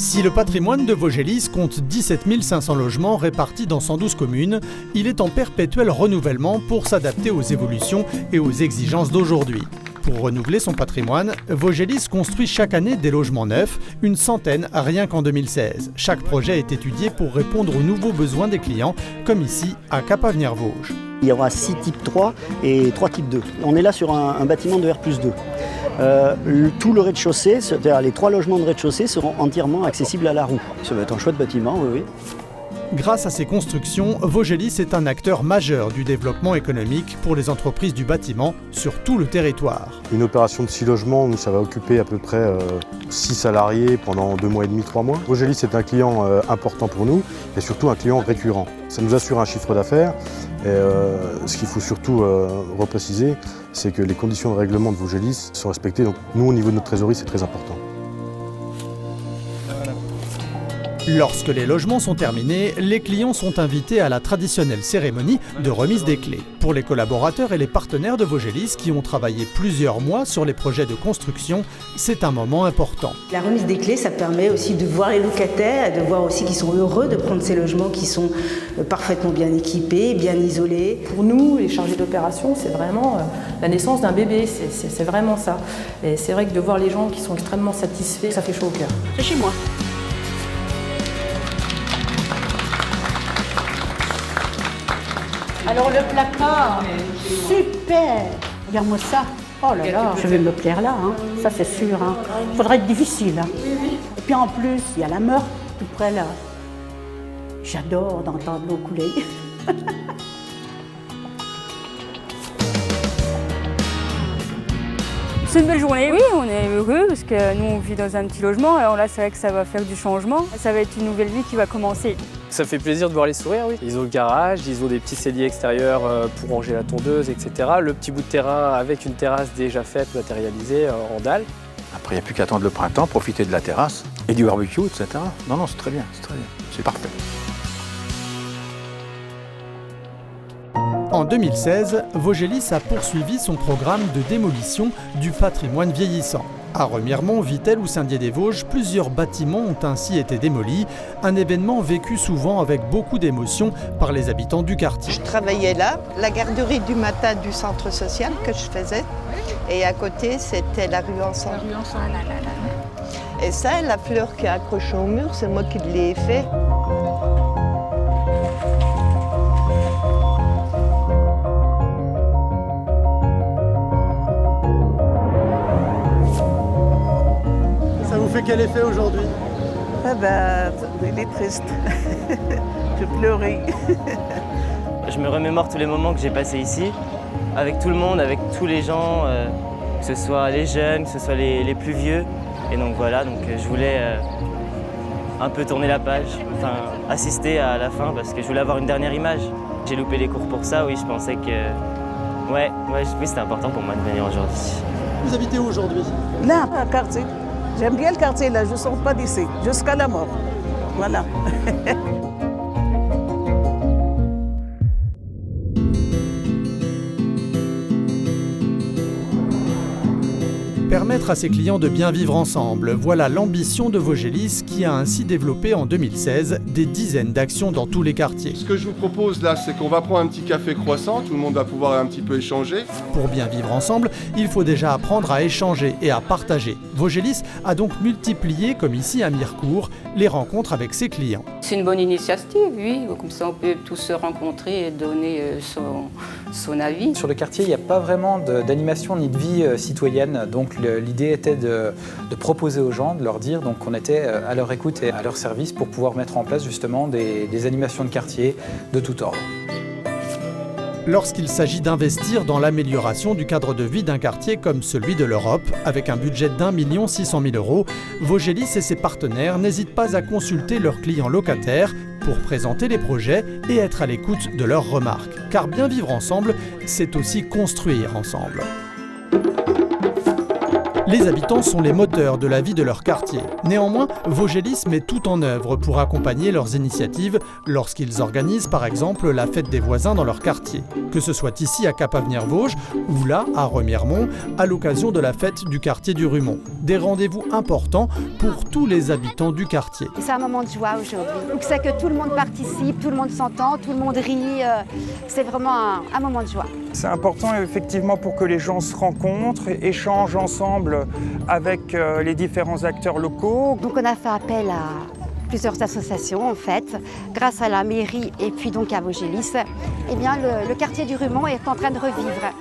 Si le patrimoine de Vaugelis compte 17 500 logements répartis dans 112 communes, il est en perpétuel renouvellement pour s'adapter aux évolutions et aux exigences d'aujourd'hui. Pour renouveler son patrimoine, Vaugelis construit chaque année des logements neufs, une centaine rien qu'en 2016. Chaque projet est étudié pour répondre aux nouveaux besoins des clients, comme ici à Cap-Avenir-Vosges. Il y aura 6 types 3 et 3 types 2. On est là sur un bâtiment de R+2. Tout le rez-de-chaussée, c'est-à-dire les 3 logements de rez-de-chaussée seront entièrement accessibles à la roue. Ça va être un chouette bâtiment, oui. Grâce à ces constructions, Vaugelis est un acteur majeur du développement économique pour les entreprises du bâtiment sur tout le territoire. Une opération de 6 logements, ça va occuper à peu près 6 salariés pendant 2 mois et demi, 3 mois. Vaugelis est un client important pour nous et surtout un client récurrent. Ça nous assure un chiffre d'affaires et ce qu'il faut surtout repréciser, c'est que les conditions de règlement de Vaugelis sont respectées. Donc nous, au niveau de notre trésorerie, c'est très important. Lorsque les logements sont terminés, les clients sont invités à la traditionnelle cérémonie de remise des clés. Pour les collaborateurs et les partenaires de Vaugelis qui ont travaillé plusieurs mois sur les projets de construction, c'est un moment important. La remise des clés, ça permet aussi de voir les locataires, de voir aussi qu'ils sont heureux de prendre ces logements qui sont parfaitement bien équipés, bien isolés. Pour nous, les chargés d'opération, c'est vraiment la naissance d'un bébé, c'est vraiment ça. Et c'est vrai que de voir les gens qui sont extrêmement satisfaits, ça fait chaud au cœur. C'est chez moi. Alors le placard, super! Regarde-moi ça. Oh là là, je vais me plaire là, hein. Ça c'est sûr. Hein. Faudrait être difficile. Hein. Et puis en plus, il y a la Meurthe tout près là. J'adore d'entendre l'eau couler. C'est une belle journée, oui, on est heureux parce que nous on vit dans un petit logement, alors là c'est vrai que ça va faire du changement, ça va être une nouvelle vie qui va commencer. Ça fait plaisir de voir les sourires, oui. Ils ont le garage, ils ont des petits celliers extérieurs pour ranger la tondeuse, etc. Le petit bout de terrain avec une terrasse déjà faite, matérialisée en dalle. Après, il n'y a plus qu'à attendre le printemps, profiter de la terrasse et du barbecue, etc. Non, c'est très bien, c'est parfait. En 2016, Vaugelis a poursuivi son programme de démolition du patrimoine vieillissant. À Remiremont, Vittel ou Saint-Dié-des-Vosges, plusieurs bâtiments ont ainsi été démolis, un événement vécu souvent avec beaucoup d'émotion par les habitants du quartier. Je travaillais là, la garderie du matin du centre social que je faisais, et à côté c'était la rue Ensemble. Et ça, la fleur qui est accrochée au mur, c'est moi qui l'ai fait. Ça vous fait quel effet aujourd'hui? Ah ben, il est triste. Je pleurais. Je me remémore tous les moments que j'ai passés ici, avec tout le monde, avec tous les gens, que ce soit les jeunes, que ce soit les plus vieux. Et donc voilà, je voulais un peu tourner la page, enfin assister à la fin parce que je voulais avoir une dernière image. J'ai loupé les cours pour ça, oui, je pensais que... oui, c'était important pour moi de venir aujourd'hui. Vous habitez où aujourd'hui? Là, à quartier. J'aime bien le quartier là, je ne sors pas d'ici, jusqu'à la mort. Voilà. Permettre à ses clients de bien vivre ensemble, voilà l'ambition de Vaugelis qui a ainsi développé en 2016 des dizaines d'actions dans tous les quartiers. Ce que je vous propose là, c'est qu'on va prendre un petit café croissant, tout le monde va pouvoir un petit peu échanger. Pour bien vivre ensemble, il faut déjà apprendre à échanger et à partager. Vaugelis a donc multiplié, comme ici à Mirecourt, les rencontres avec ses clients. C'est une bonne initiative, oui, comme ça on peut tous se rencontrer et donner son avis. Sur le quartier, il n'y a pas vraiment d'animation ni de vie citoyenne, donc l'idée était de proposer aux gens, de leur dire qu'on était à leur écoute et à leur service pour pouvoir mettre en place justement des animations de quartier de tout ordre. Lorsqu'il s'agit d'investir dans l'amélioration du cadre de vie d'un quartier comme celui de l'Europe, avec un budget d'1 600 000 €, Vaugelis et ses partenaires n'hésitent pas à consulter leurs clients locataires pour présenter les projets et être à l'écoute de leurs remarques. Car bien vivre ensemble, c'est aussi construire ensemble. Les habitants sont les moteurs de la vie de leur quartier. Néanmoins, Vaugelis met tout en œuvre pour accompagner leurs initiatives lorsqu'ils organisent par exemple la fête des voisins dans leur quartier. Que ce soit ici à Cap-Avenir-Vosges ou là à Remiremont à l'occasion de la fête du quartier du Rumont. Des rendez-vous importants pour tous les habitants du quartier. C'est un moment de joie aujourd'hui. Donc c'est que tout le monde participe, tout le monde s'entend, tout le monde rit. C'est vraiment un moment de joie. C'est important effectivement pour que les gens se rencontrent, échangent ensemble avec les différents acteurs locaux. Donc on a fait appel à plusieurs associations en fait, grâce à la mairie et puis donc à Vaugelis. Eh bien le quartier du Rumont est en train de revivre.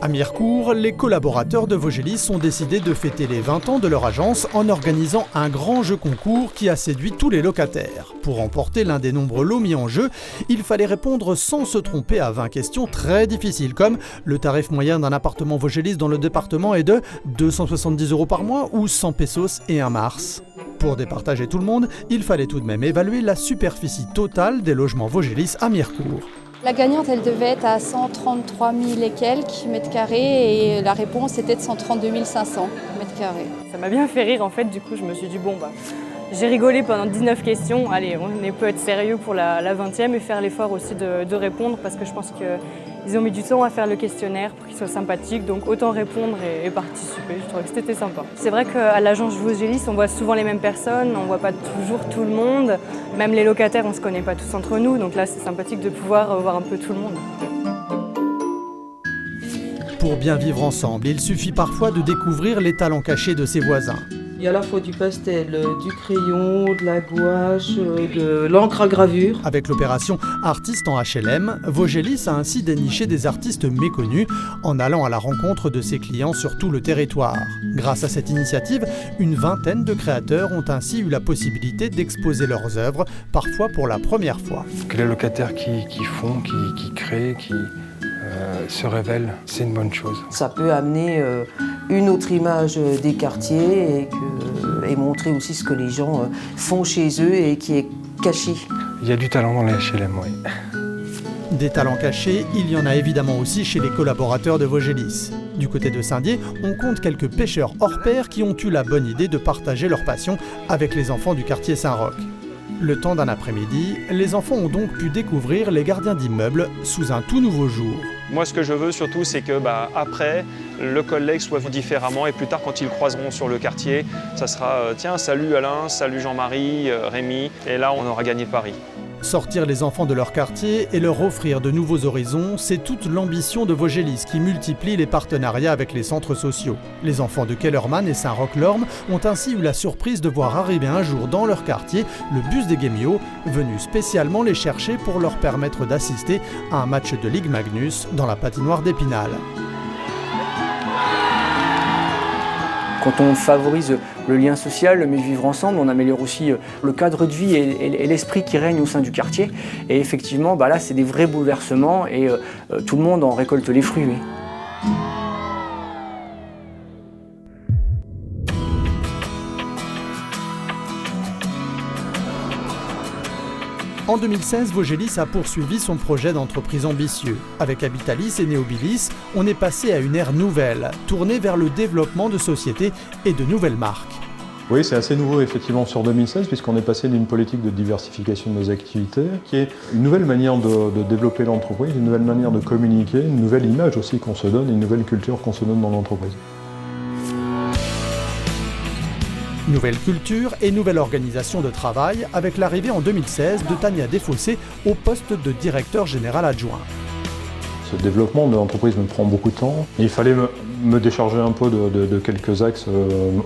À Mirecourt, les collaborateurs de Vaugelis ont décidé de fêter les 20 ans de leur agence en organisant un grand jeu concours qui a séduit tous les locataires. Pour remporter l'un des nombreux lots mis en jeu, il fallait répondre sans se tromper à 20 questions très difficiles, comme le tarif moyen d'un appartement Vaugelis dans le département est de 270 € par mois ou 100 pesos et 1 mars. Pour départager tout le monde, il fallait tout de même évaluer la superficie totale des logements Vaugelis à Mirecourt. La gagnante, elle devait être à 133 000 et quelques mètres carrés et la réponse était de 132 500 mètres carrés. Ça m'a bien fait rire en fait, du coup je me suis dit bon j'ai rigolé pendant 19 questions, allez on peut être sérieux pour la 20e et faire l'effort aussi de répondre parce que je pense qu'ils ont mis du temps à faire le questionnaire pour qu'il soit sympathique, donc autant répondre et participer, je trouvais que c'était sympa. C'est vrai qu'à l'agence Vaugelis on voit souvent les mêmes personnes, on voit pas toujours tout le monde, même les locataires on se connaît pas tous entre nous, donc là c'est sympathique de pouvoir voir un peu tout le monde. Pour bien vivre ensemble, il suffit parfois de découvrir les talents cachés de ses voisins. Il y a à la fois du pastel, du crayon, de la gouache, de l'encre à gravure. Avec l'opération Artistes en HLM, Vaugelis a ainsi déniché des artistes méconnus en allant à la rencontre de ses clients sur tout le territoire. Grâce à cette initiative, une vingtaine de créateurs ont ainsi eu la possibilité d'exposer leurs œuvres, parfois pour la première fois. Que les locataires qui font, qui créent, qui se révèlent, c'est une bonne chose. Ça peut amener une autre image des quartiers et montrer aussi ce que les gens font chez eux et qui est caché. Il y a du talent dans les HLM, oui. Des talents cachés, il y en a évidemment aussi chez les collaborateurs de Vaugelis. Du côté de Saint-Dié, on compte quelques pêcheurs hors pair qui ont eu la bonne idée de partager leur passion avec les enfants du quartier Saint-Roch. Le temps d'un après-midi, les enfants ont donc pu découvrir les gardiens d'immeubles sous un tout nouveau jour. Moi, ce que je veux surtout, c'est que après, le collègue soit vu différemment et plus tard, quand ils croiseront sur le quartier, ça sera tiens, salut Alain, salut Jean-Marie, Rémi, et là, on aura gagné Paris. Sortir les enfants de leur quartier et leur offrir de nouveaux horizons, c'est toute l'ambition de Vaugelis qui multiplie les partenariats avec les centres sociaux. Les enfants de Kellermann et Saint-Roch-Lorme ont ainsi eu la surprise de voir arriver un jour dans leur quartier le bus des Guémiots, venu spécialement les chercher pour leur permettre d'assister à un match de Ligue Magnus dans la patinoire d'Épinal. Quand on favorise le lien social, le mieux vivre ensemble, on améliore aussi le cadre de vie et l'esprit qui règne au sein du quartier. Et effectivement, là, c'est des vrais bouleversements et tout le monde en récolte les fruits. Oui. En 2016, Vaugelis a poursuivi son projet d'entreprise ambitieux. Avec Habitalis et Neobilis, on est passé à une ère nouvelle, tournée vers le développement de sociétés et de nouvelles marques. Oui, c'est assez nouveau effectivement sur 2016 puisqu'on est passé d'une politique de diversification de nos activités qui est une nouvelle manière de développer l'entreprise, une nouvelle manière de communiquer, une nouvelle image aussi qu'on se donne, une nouvelle culture qu'on se donne dans l'entreprise. Nouvelle culture et nouvelle organisation de travail avec l'arrivée en 2016 de Tania Desfossés au poste de directeur général adjoint. Ce développement de l'entreprise me prend beaucoup de temps. Il fallait me décharger un peu de quelques axes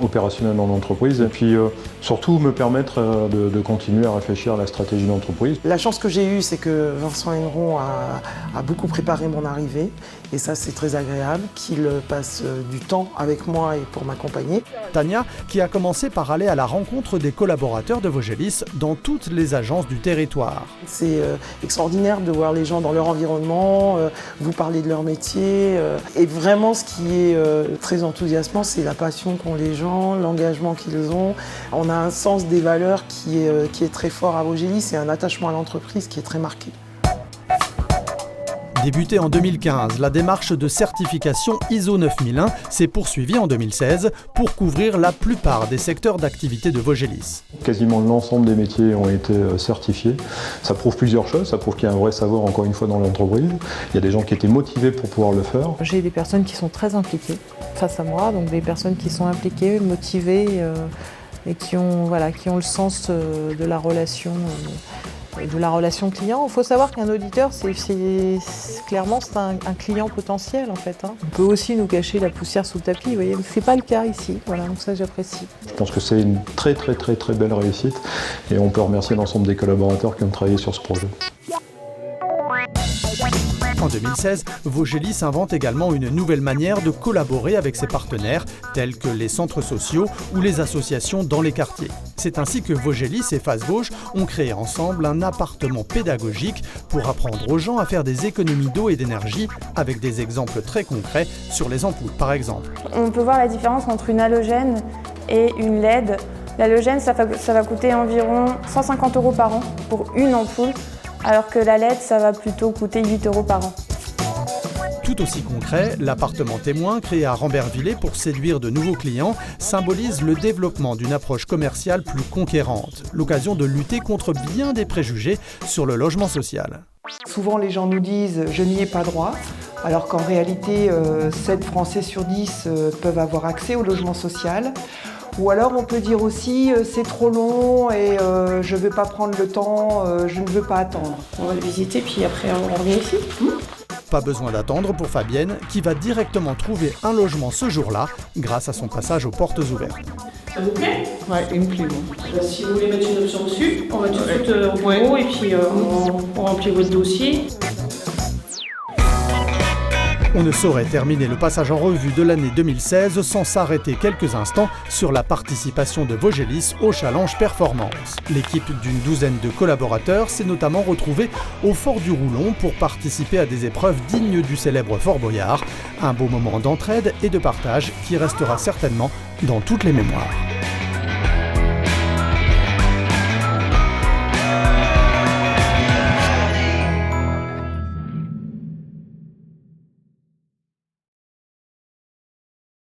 opérationnels dans l'entreprise et puis surtout me permettre de continuer à réfléchir à la stratégie d'entreprise. La chance que j'ai eue, c'est que Vincent Henneron a beaucoup préparé mon arrivée et ça c'est très agréable, qu'il passe du temps avec moi et pour m'accompagner. Tania, qui a commencé par aller à la rencontre des collaborateurs de Vaugelis dans toutes les agences du territoire. C'est extraordinaire de voir les gens dans leur environnement, vous parler de leur métier. Et vraiment, ce qui est très enthousiasmant, c'est la passion qu'ont les gens, l'engagement qu'ils ont. On a un sens des valeurs qui est très fort à Vaugelis et un attachement à l'entreprise qui est très marqué. Débutée en 2015, la démarche de certification ISO 9001 s'est poursuivie en 2016 pour couvrir la plupart des secteurs d'activité de Vogelis. Quasiment l'ensemble des métiers ont été certifiés. Ça prouve plusieurs choses. Ça prouve qu'il y a un vrai savoir, encore une fois, dans l'entreprise. Il y a des gens qui étaient motivés pour pouvoir le faire. J'ai des personnes qui sont très impliquées face à moi, donc des personnes qui sont impliquées, motivées et qui ont le sens de la relation. De la relation client. Il faut savoir qu'un auditeur, clairement c'est un client potentiel en fait. On peut aussi nous cacher la poussière sous le tapis, vous voyez, ce n'est pas le cas ici. Voilà, donc ça j'apprécie. Je pense que c'est une très belle réussite et on peut remercier l'ensemble des collaborateurs qui ont travaillé sur ce projet. En 2016, Vogelis invente également une nouvelle manière de collaborer avec ses partenaires, tels que les centres sociaux ou les associations dans les quartiers. C'est ainsi que Vogelis et Face Vosges ont créé ensemble un appartement pédagogique pour apprendre aux gens à faire des économies d'eau et d'énergie, avec des exemples très concrets sur les ampoules par exemple. On peut voir la différence entre une halogène et une LED. L'halogène, ça va coûter environ 150 € par an pour une ampoule, alors que la LED, ça va plutôt coûter 8 € par an. Tout aussi concret, l'appartement témoin créé à Rambervillers pour séduire de nouveaux clients symbolise le développement d'une approche commerciale plus conquérante, l'occasion de lutter contre bien des préjugés sur le logement social. Souvent les gens nous disent « je n'y ai pas droit », alors qu'en réalité 7 Français sur 10 peuvent avoir accès au logement social. Ou alors on peut dire aussi c'est trop long et je ne veux pas prendre le temps, je ne veux pas attendre. On va le visiter puis après on revient ici. Pas besoin d'attendre pour Fabienne qui va directement trouver un logement ce jour-là grâce à son passage aux portes ouvertes. Ça vous plaît? Ouais, il me plaît. Bon. Si vous voulez mettre une option dessus, on va tout de suite au bureau et puis on remplit votre dossier. On ne saurait terminer le passage en revue de l'année 2016 sans s'arrêter quelques instants sur la participation de Vogelis au Challenge Performance. L'équipe d'une douzaine de collaborateurs s'est notamment retrouvée au Fort du Roulon pour participer à des épreuves dignes du célèbre Fort Boyard. Un beau moment d'entraide et de partage qui restera certainement dans toutes les mémoires.